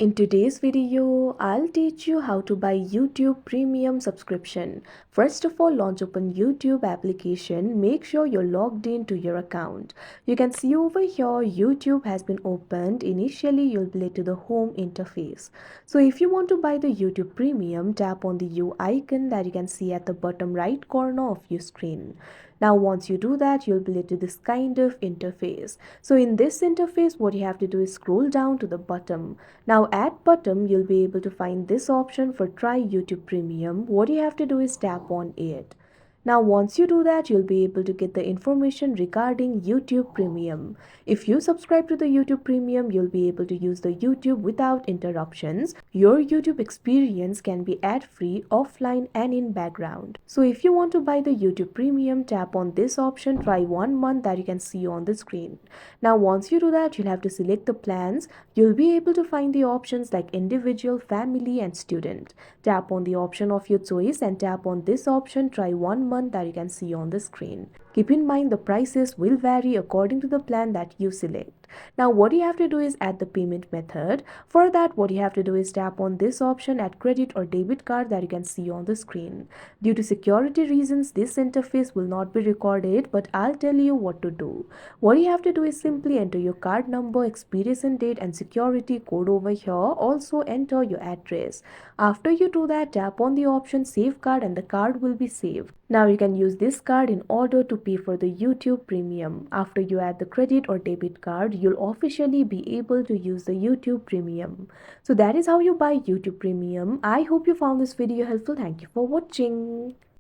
In today's video, I'll teach you how to buy YouTube Premium subscription. First of all, launch open YouTube application. Make sure you're logged in to your account. You can see over here, YouTube has been opened. Initially, you'll be led to the home interface. So if you want to buy the YouTube Premium, tap on the U icon that you can see at the bottom right corner of your screen. Now, once you do that, you'll be led to this kind of interface. So in this interface, what you have to do is scroll down to the bottom. Now at bottom, you'll be able to find this option for try YouTube Premium. What you have to do is tap on it. Now once you do that, you'll be able to get the information regarding YouTube Premium. If you subscribe to the YouTube Premium, you'll be able to use the YouTube without interruptions. Your YouTube experience can be ad-free, offline and in background. So if you want to buy the YouTube Premium, tap on this option, try 1 month that you can see on the screen. Now once you do that, you'll have to select the plans. You'll be able to find the options like individual, family and student. Tap on the option of your choice and tap on this option, try 1 month that you can see on the screen. Keep in mind the prices will vary according to the plan that you select. Now what you have to do is add the payment method. For that, what you have to do is tap on this option, add credit or debit card that you can see on the screen. Due to security reasons, this interface will not be recorded, but I'll tell you what to do. What you have to do is simply enter your card number, expiration date and security code over here. Also enter your address. After you do that, tap on the option save card and the card will be saved. Now you can use this card in order to pay for the YouTube Premium. After you add the credit or debit card, you'll officially be able to use the YouTube Premium. So that is how you buy YouTube Premium. I hope you found this video helpful. Thank you for watching.